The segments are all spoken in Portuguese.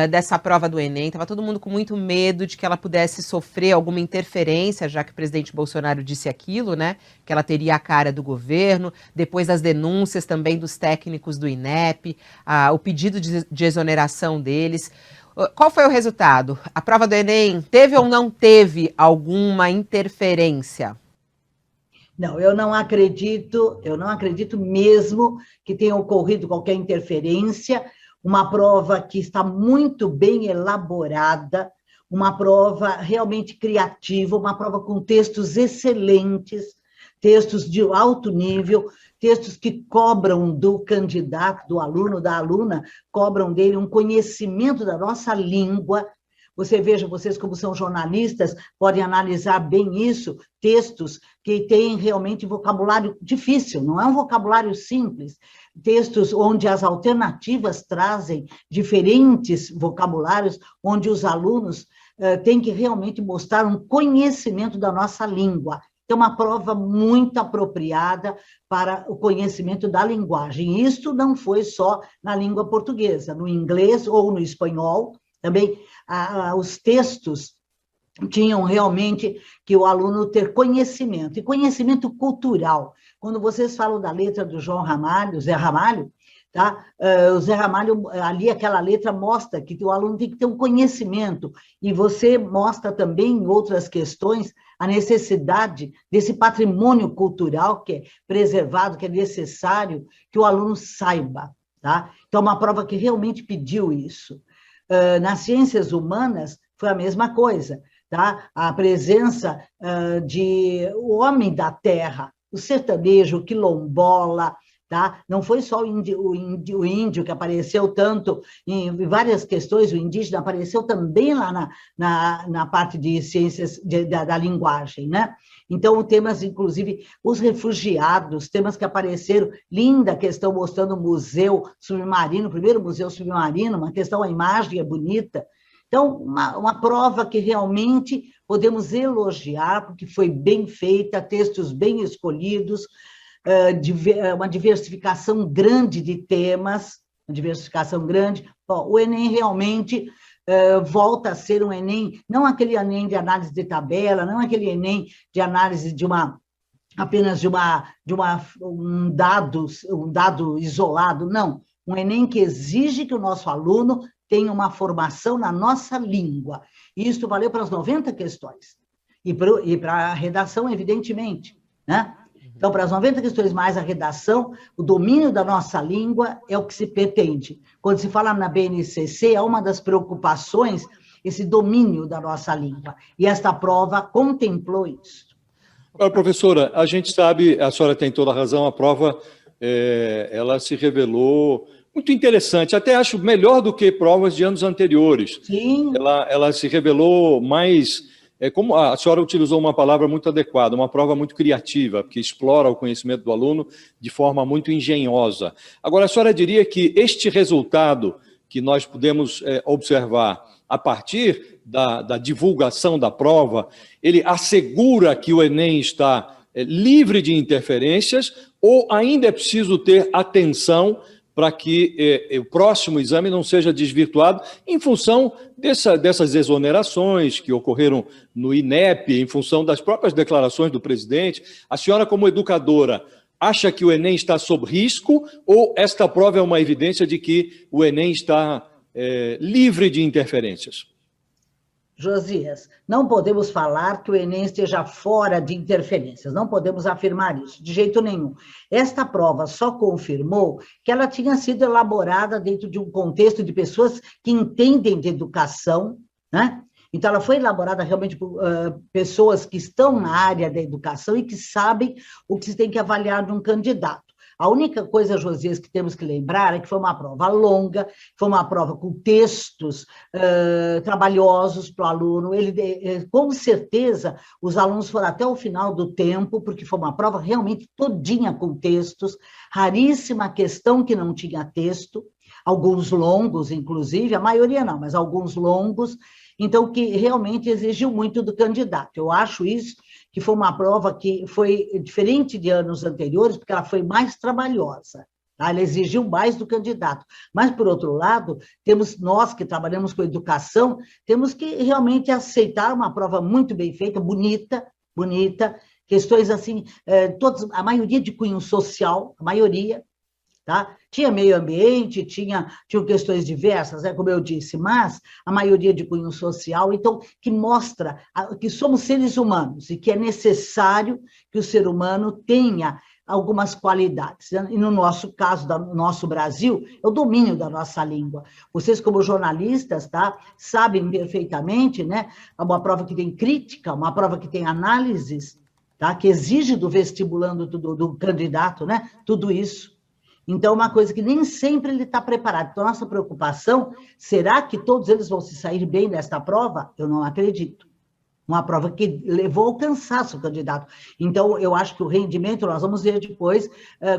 dessa prova do Enem. Estava todo mundo com muito medo de que ela pudesse sofrer alguma interferência, já que o presidente Bolsonaro disse aquilo, né? Que ela teria a cara do governo. Depois das denúncias também dos técnicos do INEP, o pedido de exoneração deles. Qual foi o resultado? A prova do Enem teve ou não teve alguma interferência? Não, eu não acredito mesmo que tenha ocorrido qualquer interferência. Uma prova que está muito bem elaborada, uma prova realmente criativa, uma prova com textos excelentes, textos de alto nível, textos que cobram do candidato, do aluno, da aluna, cobram dele um conhecimento da nossa língua. Você veja, vocês como são jornalistas, podem analisar bem isso, textos que têm realmente vocabulário difícil, não é um vocabulário simples, textos onde as alternativas trazem diferentes vocabulários, onde os alunos têm que realmente mostrar um conhecimento da nossa língua. Então, uma prova muito apropriada para o conhecimento da linguagem. Isto não foi só na língua portuguesa, no inglês ou no espanhol, também os textos tinham realmente que o aluno ter conhecimento, e conhecimento cultural. Quando vocês falam da letra do João Ramalho, Zé Ramalho, tá? O Zé Ramalho, ali aquela letra mostra que o aluno tem que ter um conhecimento, e você mostra também em outras questões a necessidade desse patrimônio cultural que é preservado, que é necessário que o aluno saiba, tá? Então, uma prova que realmente pediu isso. Nas ciências humanas, foi a mesma coisa, tá? A presença de o homem da terra, o sertanejo, o quilombola, tá? Não foi só o índio que apareceu tanto em várias questões, o indígena apareceu também lá na parte de ciências da linguagem, né? Então, temas, inclusive, os refugiados, temas que apareceram, linda questão mostrando o museu submarino, o primeiro museu submarino, uma questão, a imagem é bonita. Então, uma prova que realmente podemos elogiar, porque foi bem feita, textos bem escolhidos, uma diversificação grande de temas, uma diversificação grande. O Enem realmente volta a ser um Enem, não aquele Enem de análise de tabela, não aquele Enem de análise apenas de um dado isolado, não. Um Enem que exige que o nosso aluno tenha uma formação na nossa língua. E isso valeu para as 90 questões. E para a redação, evidentemente, né? Então, para as 90 questões mais a redação, o domínio da nossa língua é o que se pretende. Quando se fala na BNCC, é uma das preocupações esse domínio da nossa língua. E esta prova contemplou isso. Agora, professora, a gente sabe, a senhora tem toda a razão, a prova ela se revelou muito interessante, até acho melhor do que provas de anos anteriores. Sim. Ela se revelou mais... como a senhora utilizou uma palavra muito adequada, uma prova muito criativa, que explora o conhecimento do aluno de forma muito engenhosa. Agora, a senhora diria que este resultado que nós podemos observar a partir da divulgação da prova, ele assegura que o Enem está livre de interferências ou ainda é preciso ter atenção para que o próximo exame não seja desvirtuado em função dessas exonerações que ocorreram no INEP, em função das próprias declarações do presidente? A senhora, como educadora, acha que o Enem está sob risco ou esta prova é uma evidência de que o Enem está livre de interferências? Josias, não podemos falar que o Enem esteja fora de interferências, não podemos afirmar isso, de jeito nenhum. Esta prova só confirmou que ela tinha sido elaborada dentro de um contexto de pessoas que entendem de educação, né? Então, ela foi elaborada realmente por pessoas que estão na área da educação e que sabem o que se tem que avaliar de um candidato. A única coisa, Josias, que temos que lembrar é que foi uma prova longa, foi uma prova com textos trabalhosos para o aluno. Com certeza, os alunos foram até o final do tempo, porque foi uma prova realmente todinha com textos, raríssima questão que não tinha texto, alguns longos, inclusive, a maioria não, mas alguns longos, então que realmente exigiu muito do candidato. Eu acho isso que foi uma prova que foi diferente de anos anteriores, porque ela foi mais trabalhosa, Tá? Ela exigiu mais do candidato. Mas, por outro lado, temos nós que trabalhamos com educação, temos que realmente aceitar uma prova muito bem feita, bonita, questões assim, todas, a maioria de cunho social, a maioria, tá? Tinha meio ambiente, tinham questões diversas, como eu disse, mas a maioria de cunho social, então, que mostra que somos seres humanos e que é necessário que o ser humano tenha algumas qualidades. E no nosso caso, no nosso Brasil, é o domínio da nossa língua. Vocês, como jornalistas, tá, sabem perfeitamente, né? É uma prova que tem crítica, uma prova que tem análises, tá, que exige do vestibulando, do candidato, né? Tudo isso. Então, uma coisa que nem sempre ele está preparado. Então, nossa preocupação, será que todos eles vão se sair bem desta prova? Eu não acredito. Uma prova que levou ao cansaço o candidato. Então, eu acho que o rendimento, nós vamos ver depois,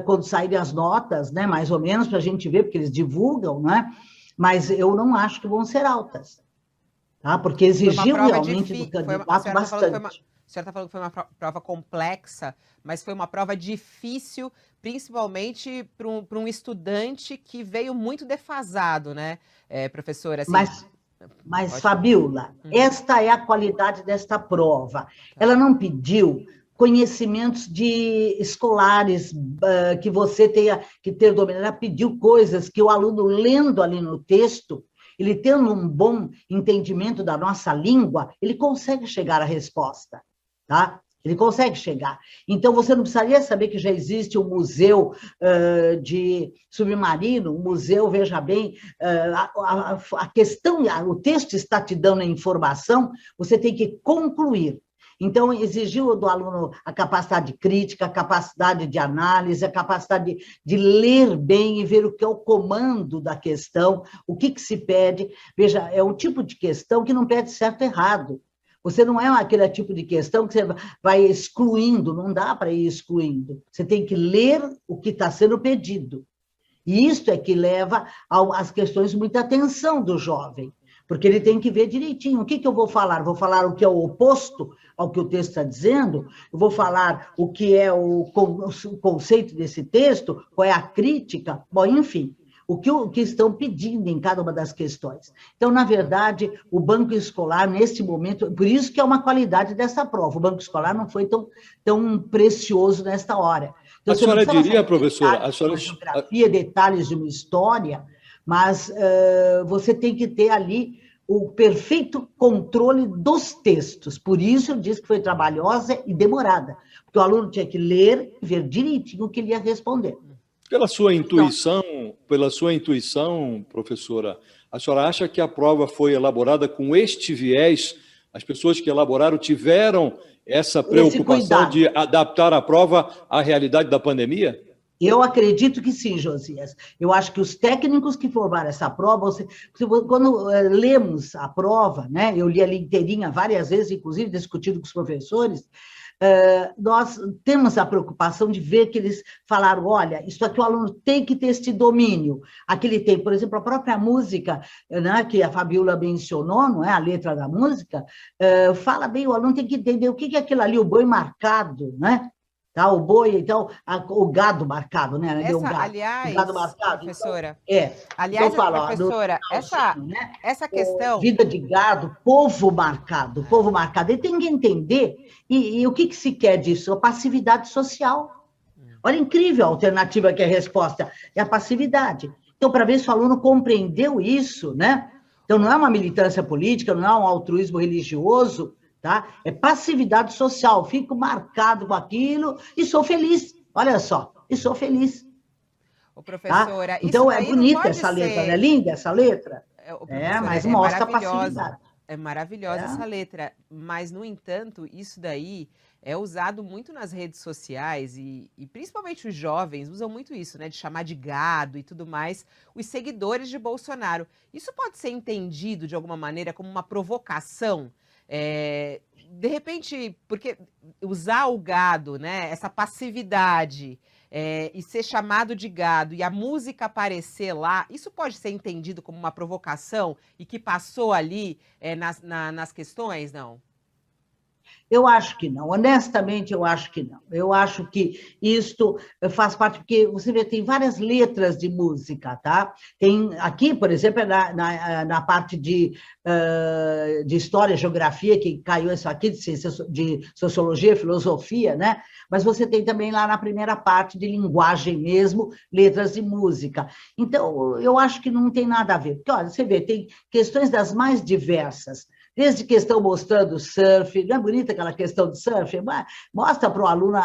quando saírem as notas, né, mais ou menos, para a gente ver, porque eles divulgam, né? Mas eu não acho que vão ser altas, tá? Porque exigiu realmente do candidato bastante. A senhora está falando que foi uma prova complexa, mas foi uma prova difícil, principalmente para um estudante que veio muito defasado, né, professora? Assim, Mas Fabíola, esta é a qualidade desta prova. Ela não pediu conhecimentos escolares que você tenha que ter dominado, ela pediu coisas que o aluno, lendo ali no texto, ele tendo um bom entendimento da nossa língua, ele consegue chegar à resposta, tá? Ele consegue chegar. Então, você não precisaria saber que já existe um museu de submarino, um museu, veja bem, a questão, o texto está te dando a informação, você tem que concluir. Então, exigiu do aluno a capacidade crítica, a capacidade de análise, a capacidade de ler bem e ver o que é o comando da questão, o que se pede. Veja, é um tipo de questão que não pede certo e errado. Você não é aquele tipo de questão que você vai excluindo, não dá para ir excluindo. Você tem que ler o que está sendo pedido. E isso é que leva às questões muita atenção do jovem, porque ele tem que ver direitinho o que eu vou falar. Vou falar o que é o oposto ao que o texto está dizendo? Eu vou falar o que é o conceito desse texto? Qual é a crítica? Bom, enfim. O que estão pedindo em cada uma das questões. Então, na verdade, o banco escolar, nesse momento, por isso que é uma qualidade dessa prova, o banco escolar não foi tão precioso nesta hora. Então, a senhora diria, professora... Detalhes de uma história, mas você tem que ter ali o perfeito controle dos textos. Por isso, eu disse que foi trabalhosa e demorada, porque o aluno tinha que ler e ver direitinho o que ele ia responder. Pela sua intuição, professora, a senhora acha que a prova foi elaborada com este viés? As pessoas que elaboraram tiveram essa preocupação de adaptar a prova à realidade da pandemia? Eu acredito que sim, Josias. Eu acho que os técnicos que formaram essa prova, quando lemos a prova, né, eu li ali inteirinha várias vezes, inclusive discutido com os professores, nós temos a preocupação de ver que eles falaram, olha, isso aqui o aluno tem que ter este domínio. Aqui ele tem, por exemplo, a própria música, né, que a Fabíola mencionou, não é? A letra da música, fala bem, o aluno tem que entender o que é aquilo ali, o boi marcado, né? Tá, o boi, então, o gado marcado, né? Aliás, o gado marcado, professora, então, aliás, então fala, professora, essa questão... Vida de gado, povo marcado. Ele tem que entender, e o que se quer disso? A passividade social. Olha, incrível a alternativa que é a resposta, é a passividade. Então, para ver se o aluno compreendeu isso, né? Então, não é uma militância política, não é um altruísmo religioso, tá? É passividade social, fico marcado com aquilo e sou feliz. Olha só, e sou feliz. Ô, professora, tá? Então, é bonita essa letra, não é linda essa letra? Mas mostra a passividade. É maravilhosa essa letra, mas, no entanto, isso daí é usado muito nas redes sociais e principalmente os jovens usam muito isso, né? De chamar de gado e tudo mais, os seguidores de Bolsonaro. Isso pode ser entendido, de alguma maneira, como uma provocação? De repente, porque usar o gado, né, essa passividade, e ser chamado de gado e a música aparecer lá, isso pode ser entendido como uma provocação e que passou ali nas questões, não? Eu acho que não, honestamente eu acho que não. Eu acho que isto faz parte, porque você vê, tem várias letras de música, tá? Tem aqui, por exemplo, na parte de história, geografia, que caiu isso aqui, de sociologia, filosofia, né? Mas você tem também lá na primeira parte de linguagem mesmo, letras de música. Então, eu acho que não tem nada a ver. Porque, olha, você vê, tem questões das mais diversas. Desde questão mostrando surf, não é bonita aquela questão do surf? Mostra para o aluno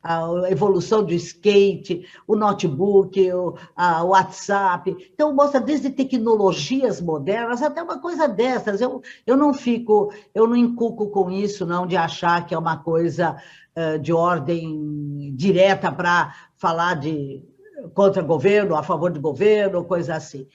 a evolução do skate, o notebook, o WhatsApp. Então, mostra desde tecnologias modernas até uma coisa dessas. Eu não inculco com isso, não, de achar que é uma coisa de ordem direta para falar contra governo, a favor de governo, coisa assim.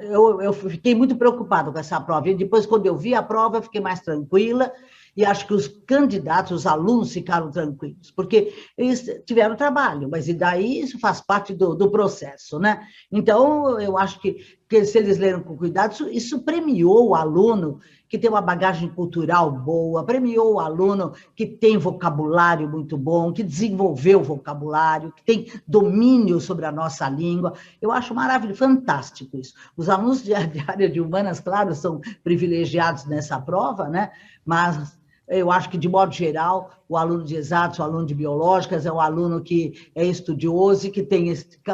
Eu fiquei muito preocupada com essa prova, e depois, quando eu vi a prova, eu fiquei mais tranquila, e acho que os candidatos, os alunos ficaram tranquilos, porque eles tiveram trabalho, mas e daí isso faz parte do processo, né? Então, eu acho que se eles leram com cuidado, isso premiou o aluno que tem uma bagagem cultural boa, premiou o aluno que tem vocabulário muito bom, que desenvolveu vocabulário, que tem domínio sobre a nossa língua. Eu acho maravilhoso, fantástico isso. Os alunos de área de humanas, claro, são privilegiados nessa prova, né? Mas eu acho que, de modo geral, o aluno de exatos, o aluno de biológicas, é um aluno que é estudioso e que tem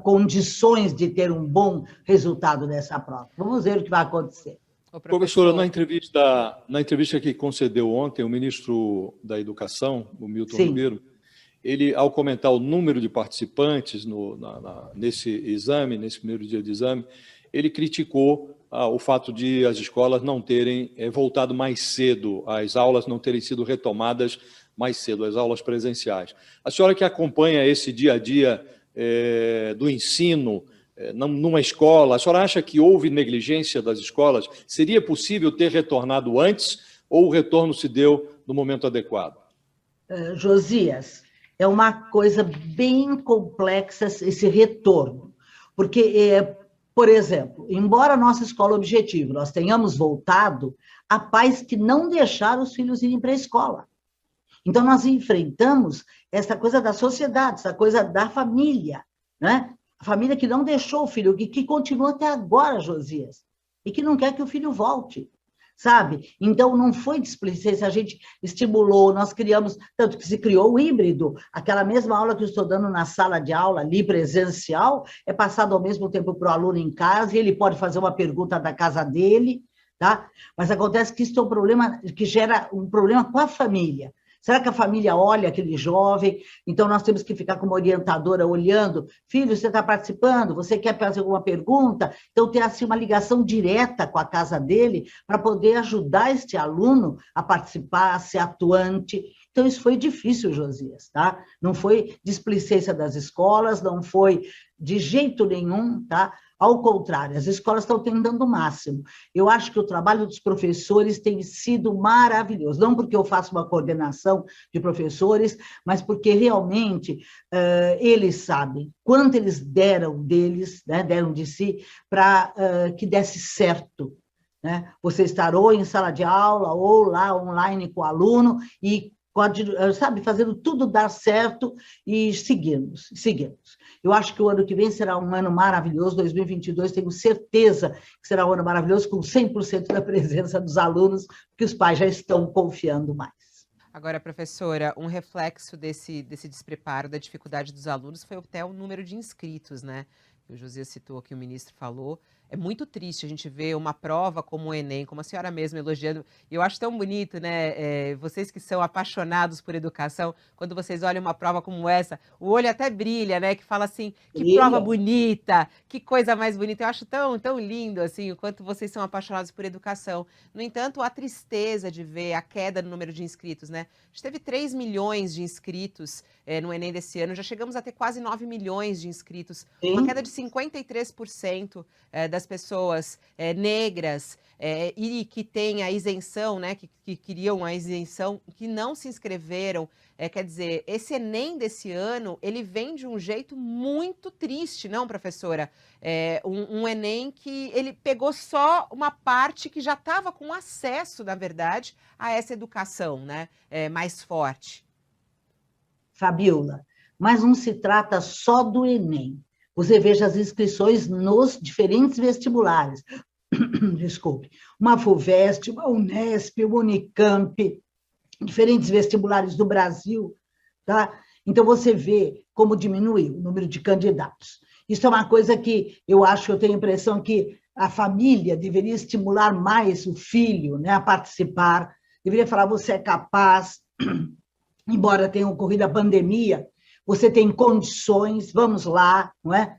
condições de ter um bom resultado nessa prova. Vamos ver o que vai acontecer. Professora, na entrevista que concedeu ontem, o ministro da Educação, o Milton Sim. Ribeiro, ele, ao comentar o número de participantes nesse exame, nesse primeiro dia de exame, ele criticou o fato de as escolas não terem voltado mais cedo, as aulas não terem sido retomadas mais cedo, as aulas presenciais. A senhora que acompanha esse dia a dia do ensino numa escola, a senhora acha que houve negligência das escolas? Seria possível ter retornado antes ou o retorno se deu no momento adequado? Josias, é uma coisa bem complexa esse retorno, porque, por exemplo, embora a nossa escola objetivo, nós tenhamos voltado, há pais que não deixaram os filhos irem para a escola. Então, nós enfrentamos essa coisa da sociedade, essa coisa da família, né? A família que não deixou o filho, que continua até agora, Josias, e que não quer que o filho volte, sabe? Então, não foi displicência, a gente estimulou, nós criamos, tanto que se criou o híbrido, aquela mesma aula que eu estou dando na sala de aula, ali presencial, é passado ao mesmo tempo para o aluno em casa, e ele pode fazer uma pergunta da casa dele, tá? Mas acontece que isso é um problema que gera um problema com a família. Será que a família olha aquele jovem? Então, nós temos que ficar como orientadora olhando. Filho, você está participando? Você quer fazer alguma pergunta? Então, ter assim, uma ligação direta com a casa dele para poder ajudar este aluno a participar, a ser atuante. Então, isso foi difícil, Josias, tá? Não foi displicência das escolas, não foi de jeito nenhum, tá? Ao contrário, as escolas estão tentando o máximo. Eu acho que o trabalho dos professores tem sido maravilhoso, não porque eu faço uma coordenação de professores, mas porque realmente eles sabem quanto eles deram deles, né, deram de si, para que desse certo. Né? Você estar ou em sala de aula, ou lá online com o aluno, e sabe, fazendo tudo dar certo e seguimos. Eu acho que o ano que vem será um ano maravilhoso, 2022, tenho certeza que será um ano maravilhoso, com 100% da presença dos alunos, porque os pais já estão confiando mais. Agora, professora, um reflexo desse despreparo, da dificuldade dos alunos, foi até o número de inscritos, né? O Josias citou que o ministro falou. É muito triste a gente ver uma prova como o Enem, como a senhora mesma elogiando. E eu acho tão bonito, né? Vocês que são apaixonados por educação, quando vocês olham uma prova como essa, o olho até brilha, né? Que fala assim, que prova bonita, que coisa mais bonita. Eu acho tão, tão lindo, assim, o quanto vocês são apaixonados por educação. No entanto, a tristeza de ver a queda no número de inscritos, né? A gente teve 3 milhões de inscritos no Enem desse ano, já chegamos a ter quase 9 milhões de inscritos. Uma queda de 53% das pessoas negras. e que tem a isenção, né, que queriam a isenção, que não se inscreveram. Quer dizer, esse Enem desse ano, ele vem de um jeito muito triste, não, professora? Um Enem que ele pegou só uma parte que já estava com acesso, na verdade, a essa educação, né, mais forte. Fabiola, mas não se trata só do Enem. Você veja as inscrições nos diferentes vestibulares. Desculpe. Uma FUVEST, uma Unesp, uma Unicamp, diferentes vestibulares do Brasil, tá? Então, você vê como diminuiu o número de candidatos. Isso é uma coisa que eu tenho a impressão que a família deveria estimular mais o filho, né, a participar, deveria falar, você é capaz, embora tenha ocorrido a pandemia, você tem condições, vamos lá, não é?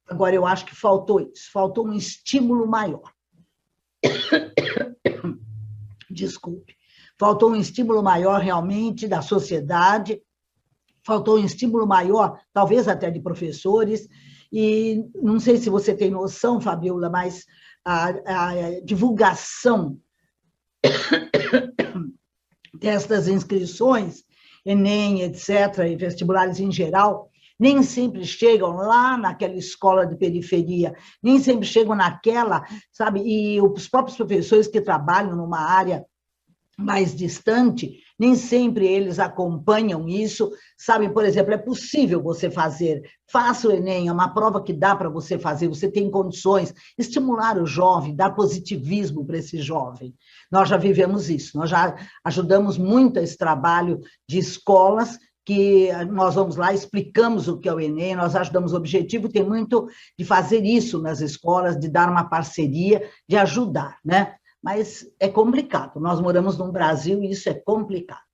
Agora, eu acho que faltou isso, faltou um estímulo maior. Desculpe. Faltou um estímulo maior, realmente, da sociedade, faltou um estímulo maior, talvez até de professores, e não sei se você tem noção, Fabiola, mas a divulgação destas inscrições, Enem, etc., e vestibulares em geral, nem sempre chegam lá naquela escola de periferia, nem sempre chegam naquela, sabe? E os próprios professores que trabalham numa área mais distante, nem sempre eles acompanham isso, sabem, por exemplo, é possível você fazer, faça o Enem, é uma prova que dá para você fazer, você tem condições, estimular o jovem, dar positivismo para esse jovem. Nós já vivemos isso, nós já ajudamos muito a esse trabalho de escolas, que nós vamos lá, explicamos o que é o Enem, nós ajudamos, o objetivo tem muito de fazer isso nas escolas, de dar uma parceria, de ajudar, né? Mas é complicado, nós moramos num Brasil e isso é complicado.